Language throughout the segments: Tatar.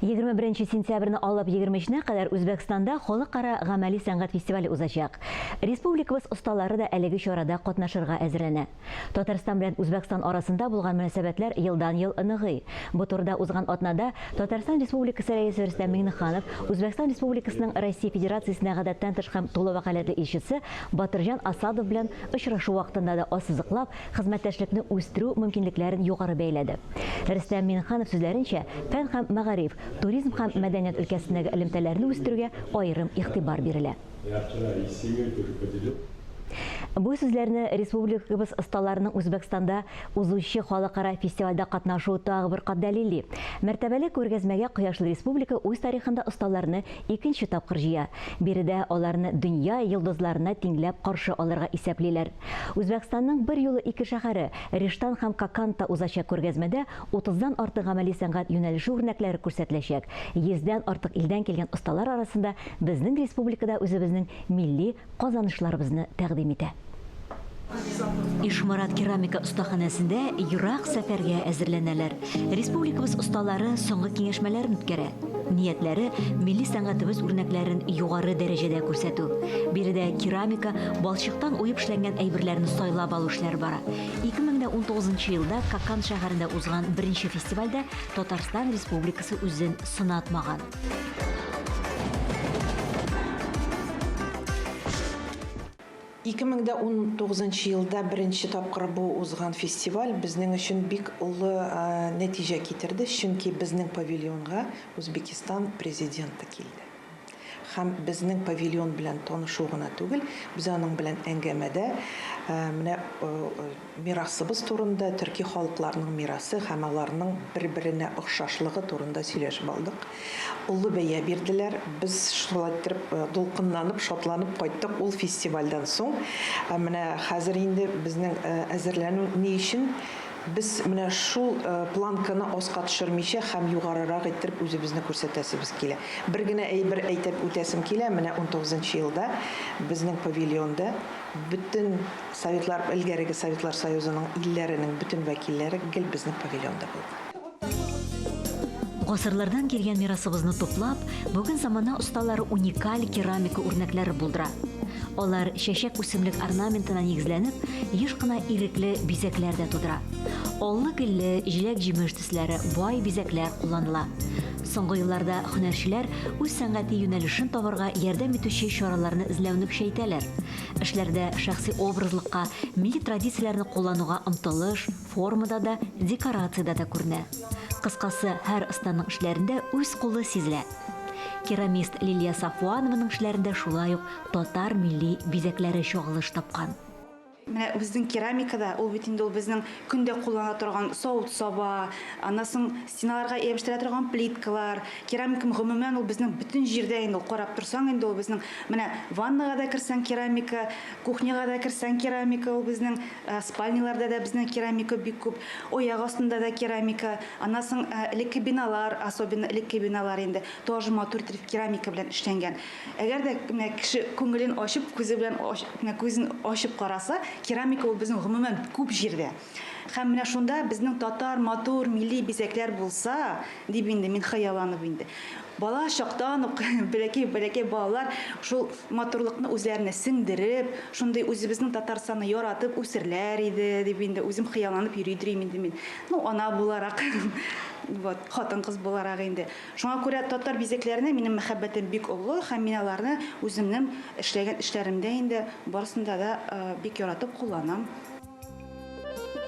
21 сентябрьне алып 23-не кадәр Үзбәкстанда халыкара гамәли сәнгать фестивале узачак. Республикабыз осталары да әлеге чарада катнашырга әзерләнә. Татарстан белән Үзбәкстан арасында булган мөнәсәбәтләр елдан-ел ныгый. Бу турыда узган атнада Татарстан Республикасы рәисе Рөстәм Миңнеханов, Үзбәкстан Республикасының Россия Федерациясенә гадәттән тыш һәм тулы вәкаләтле илчесе Батырҗан Асадов белән очрашу вакытында да ассызыклап, хезмәттәшлекне үстерү мөмкинлекләрен югары бәйләде. Рөстәм Миңнеханов сүзләренчә, фән һәм мәгариф, туризм һәм мәдәният өлкәсендәге элемтәләрне үстерүгә аерым игътибар бирелә. Бу сүзләрне республикабыз осталарының Үзбәкстанда узучы халыкара фестивальдә катнашуы тагы бер кат дәлилли. Мәртәбәле күргәзмәгә Кояшлы Республика үз тарихында осталарны икенче тапкыр җыя. Биредә аларны дөнья йолдызларына тиңләп каршы алырга исәплиләр. Үзбәкстанның бер юлы ике шәһәре Рештан һәм Кокандта узачак күргәзмәдә 30дан артык гамәли сәнгать юнәлеше үрнәкләре күрсәтеләчәк. 100дән артык илдән килгән осталар арасында безнең республикада үзебезнең милли казанышларыбызны тәкъдим итә. Ишмарат керамика остаханәсендә ерак сәфәргә әзерләнәләр. Республикабыз осталары соңгы киңәшмәләрен үткәрә. Ниятләре милли сәнгатебез үрнәкләрен югары дәрәҗәдә күрсәтү. Биредә керамика, балчыктан уеп эшләнгән әйберләрне сайлап алу эшләре бара. 2019 елда Коканд шәһәрендә узган беренче фестивальдә Татарстан Республикасы үзен сынатмаган. 2019 елда беренче тапкыр бу узган фестиваль безнең өчен бик улы нәтиҗә китерде, чөнки безнең павильонга Үзбекистан президенты килде. Һәм безнең павильон белән танышу гына түгел, без аның белән әңгәмәдә менә мирасыбыз турында, төрки халыкларының мирасы һәм аларның бер-беренә охшашлыгы турында сөйләшеп алдык. Улы бәя бирделәр. Без шулай итеп дулкынланып, шатланып кайттык ул фестивальдән соң. Менә хәзер инде безнең әзерләнү ни өчен biz менә шул планканы аска төшермичә һәм югарырак итеп үзебезне күрсәтәсебез килә. Бер генә әйбер әйтеп үтәсем килә. Менә 19 елда безнең павильонда бөтен Советлар, элгәреге Советлар Союзының илләренең бөтен вәкилләре гел безнең павильонда булды. Гасырлардан килгән мирасыбызны туплап, бүген замана осталары уникаль керамика үрнәкләре булдыра. Алар чәчәк үсемлек орнаментына нигезләнеп, еш кына ирекле бизәкләр дә тудыра. Аллы-гөлле, җиләк-җимеш төсләре бай бизәкләр кулланыла. Соңгы елларда һөнәрчеләр үз сәнгати юнәлешен табарга ярдәм итүче чараларны эзләүне көчәйтәләр. Эшләрдә шәхси образлыкка, милли традицияләрне куллануга омтылыш, формада да, декорацияда да күренә. Кыскасы, һәр останың эшләрендә үз кулы сизелә. Керамист Лилия Сафуанованың эшләрендә шулай ук татар милли бизәкләре чагылыш тапкан. Менә безнең керамикада ул бит инде ул безнең көндә куллана торган савыт саба, анасын стеналарга ябыштыра торган плиткалар, керамика гомумән ул безнең бөтен җирдә инде карап торсаң инде ул безнең менә ваннага да керсәң керамика, кухняга да керсәң керамика, ул безнең спальняларда да безнең керамика бик күп, аяк астында да керамика, анасын элекке биналар, особенно элекке биналар инде тоже матур керамика белән эшләнгән. Әгәр дә кеше күңелен ачып, күзе белән күзен ачып караса, керамика ул безнең гомумән күп җирдә. Һәм менә шунда безнең татар матур милли бизәкләр булса, дип инде мин хыялланып инде. Бала чактан ук бәләкәй балалар шул матурлыкны үзләренә сеңдереп, шундый үзебезнең Татарстанны яратып үсерләр иде, дип инде үзем хыялланып йөридем инде мин. Ана буларак, вот, хатын-кыз буларак инде. Шуңа күрә татар бизәкләренә минем мәхәббәтем бик олы, һәм мин аларны үземнең эшләгән эшләремдә инде барысында да бик яратып кулланам.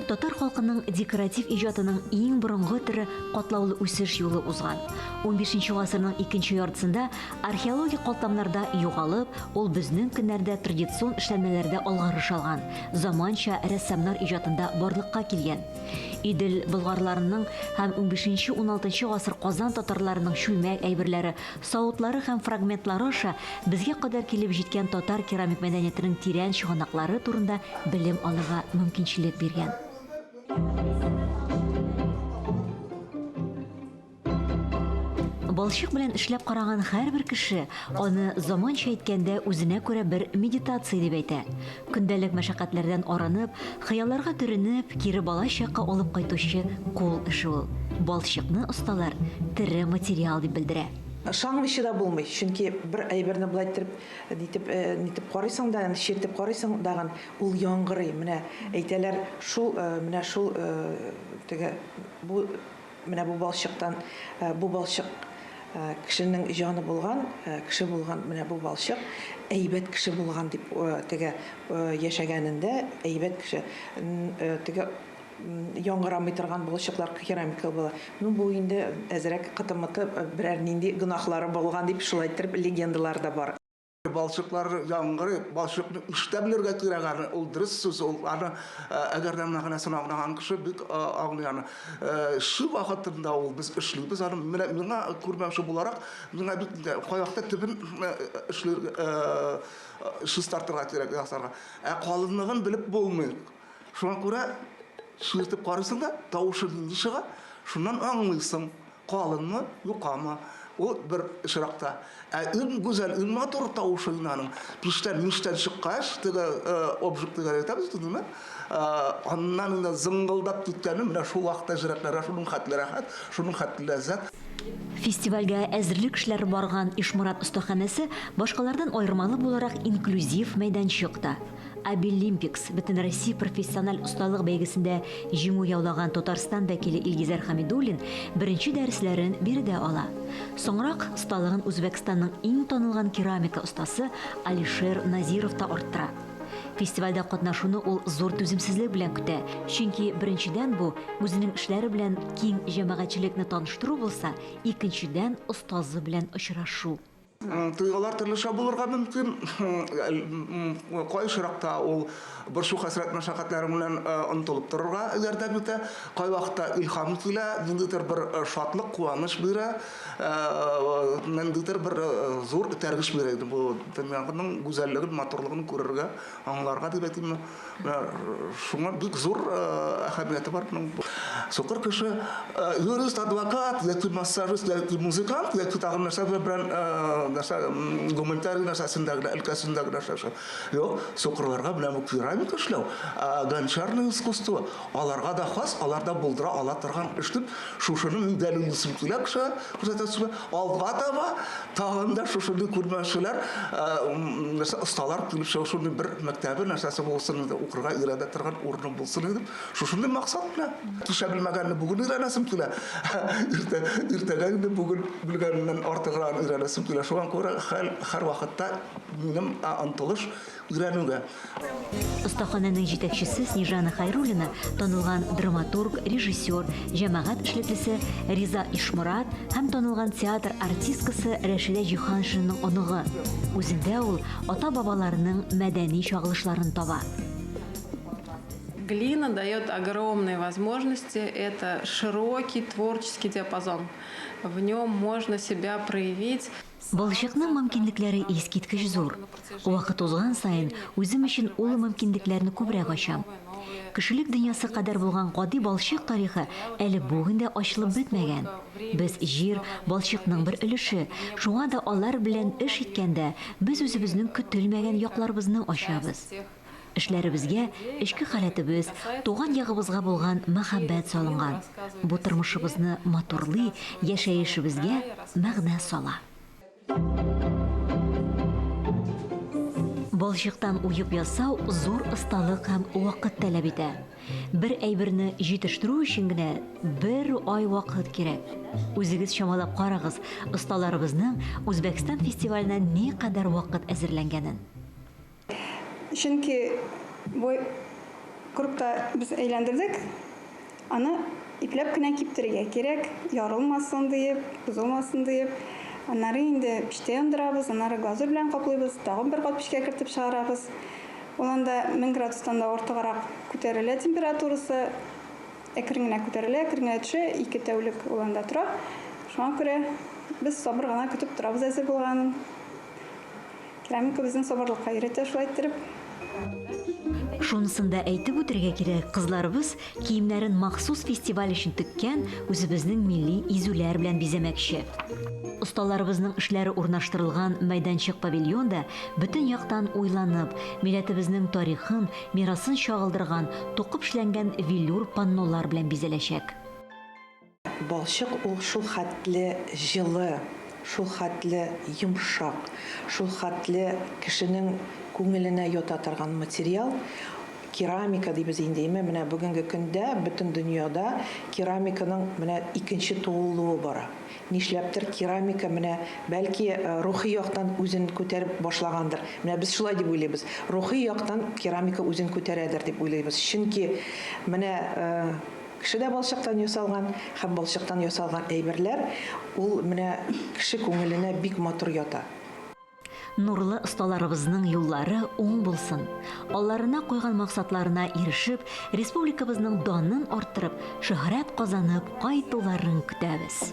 Татар халкының декоратив иҗатының иң борынгы төре катлаулы үсеш юлы узган. 15нче гасырның икенче яртысында археологик калтамнарда югалып, ул безнең көннәрдә традицион эшләнмәләрдә алгарыш алган, заманча рәссамнар иҗатында барлыкка килгән. Идел болгарларының һәм 15-16 гасыр Казан татарларының чүлмәк әйберләре, савытлары һәм фрагментлары аша безгә кадәр килеп җиткән татар керамик мәдәниятының тирән чыганаклары турында белем алырга мөмкинчелек биргән. Балчык белән эшләп караган һәрбер кеше аны заманча әйткәндә үзенә күрә бер медитация дип әйтә. Көндәлек мәшәкатьләрдән аранып, хыялларга төренеп, кире бала чакка алып кайтучы кул эше ул. Балчыкны осталар тере материал дип белдерә. Шаңмышы да булмый. Чөнки бер әйберне булай нитеп карыйсың да, шертеп карыйсың даган ул яңгырый. Менә әйтәләр, менә шул теге бу балчыктан бу балчык кешенең җаны булган, кеше булган, менә бу балчык әйбәт кеше булган дип теге яшәгәнендә әйбәт кеше теге яңгырамый торган балчыклар керамика була. Бу инде әзрәк кытымыты берәр нинди гынахлары булган дип шулай итеп легендалар да бар. Балчыклар яңгырый, балчыкны иштәбләргә кирәгән ул дөрес сүз, ул аны әгәр дә менә сынаган кеше бик аңлый. Шу вакытында ул без эшлибез, аны миңа күрмәүче буларак, миңа бит каякта төбен шыстартырга кирәк ясарга. Калынлыгын белеп булмый. Шуңа күрә шертеп карыйсың да, тавышы нинди чыга, шуннан аңлыйсың, калынмы, юкамы. Ул бер шыракта. Ин гүзәл, ин матур тавышынаның. Миштән чыккач, теге обжектыга әйтәбез түгелме? Аннан инде зыңгылдап киткәне менә шул вакытта җөрәкләр, шуның хәтле рәхәт, шуның хәтле ләззәт. Фестивальгә әзерлек эшләре барган Ишмурат остаханәсе башкалардан айырмалы буларак инклюзив мәйданчыкта. Абилимпикс бөтен Россия профессиональ усталык бәйгесендә җиңү яулаган Татарстан вәкиле Илгизәр Хамидуллин беренче дәресләрен биредә ала. Соңрак осталыгын Үзбәкстанның иң танылган керамика остасы Алишер Назиров та арттыра. Фестивальдә катнашуны ул зур түземсезлек белән көтә. Чөнки беренчедән бу үзенең эшләре белән киң җәмәгатьчелекне таныштыру булса, икенчедән остазы белән очрашу. Тойгылар төрлечә булырга мөмкин. Кай шыракта ул бер шу хәсрәт мәшәкатьләре белән онытылып торырга ярдәм итә. Кай вакытта илһам килә, ниндидер бер шатлык, куаныч бирә, ниндидер бер зур тәргиш бирә. Бу дөньяның гүзәллеген, матурлыгын күрергә, аңларга дип әйтим. Шуңа бик зур әһәмияте бар. Сокыр кеше юрист, адвокат, яки массажист, яки музыкант, яки тагын нәрсә белән гуманитарий нәрсәсендәге, өлкәсендәге нәрсә. Юк, сокырларга белән бу керамика эшләү, гончарное искусство, аларга да хас, аларда булдыра ала торган эш дип, шушының дәлилесен килә кеше, күрсәтәсе, алга таба тагын да шушының күрмәүчеләр, нәрсә осталар килеп шушының бер мәктәбе нәрсәсе булсын дип, укырга ирада торган урыны булсын дип, шушының максат белән кеше белмәгәнне бүген иранәсем килә. Иртәгә бүген белгәннән артыграк иранәсем килә. Шуңа күрә һәр вакытта минем антылыш өйрәнүгә. Остахананың җитәкчесе Снежана Хайруллина танылган драматург, режиссер, җәмәгать эшлеклесе Риза Ишмурат һәм танылган театр артисткасы Рәшидә Җиһаншинның оныгы. Үзендә ул ата-бабаларының мәдәни чагылышларын таба. Глина дает огромные возможности. Это широкий творческий диапазон. В нем можно себя проявить. Балчыкның мөмкинлекләре искиткеч зур. Вакыт узган саен үзем өчен ул мөмкинлекләрне күбрәк ачам. Кешелек дөньясы кадәр булган гади балчык тарихы әле бүген дә ачылып бетмәгән. Без җир балчыкның бер өлеше. Шуңа да алар белән эш иткәндә без үзебезнең көтелмәгән якларыбызны ачабыз. Эшләребезгә, эчке халәтебез, туган ягыбызга булган мәхәббәт салынган. Бу тормышыбызны матурлый, яшәешебезгә мәгънә сала. Балчыктан уеп ясау зур осталык һәм вакыт таләп итә. Бер әйберне җитештерү өчен генә 1 ай вакыт кирәк. Үзегез чамалап карагыз, осталарыбызның Үзбәкстан фестиваленә ни кадәр вакыт әзерләнгәнен. Чөнки бу группта без әйләндердек, аны ипләп кенә киптерергә кирәк, ярылмасын дип, бозылмасын дип. Аннары инде пештә яндырабыз, аннары глазурь белән каплыйбыз, тагын бер кат пешкә кертеп чыгарабыз. Ул анда 1000 градустан да артыграк күтәрелә температурасы, әкрен генә күтәрелә, әкрен генә төшә, 2 тәүлек ул анда тора. Шуңа күрә без сабыр гына көтеп торабыз әзер булганын. Керамика безнең сабырлыкка өйрәтә шулай итеп. Шунысында әйтеп үтәргә кирәк, кызларыбыз киемнәрен махсус фестиваль өчен теккән, үзебезнең милли изүләр белән бизәмәкче. Осталарыбызның эшләре урнаштырылган мәйданчык павильонда бөтен яктан уйланып, милләтебезнең тарихын, мирасын чагылдырган, тукып эшләнгән велюр паннолар белән бизәләчәк. балчык ул шул хәтле җылы, шул хәтле йомшак, шул хәтле кешенең күңеленә ята торган материал. Керамика дибез инде, менә бүгенге көндә бөтен дөньяда керамиканың менә икенче тулуы бара. Нишләптер керамика менә бәлки рухи яктан үзен күтәреп башлагандыр. Менә без шулай дип уйлыйбыз. Рухи яктан керамика үзен күтәрәдер дип уйлыйбыз. Чөнки менә кешедә балчыктан ясалган һәм балчыктан ясалган әйберләр ул менә кеше күңеленә бик матур ята. Нурлы осталарыбызның юллары уң булсын. Алларына куйган максатларына ирешеп, республикабызның данын арттырып, шөһрәт казанып кайтуларын көтәбез.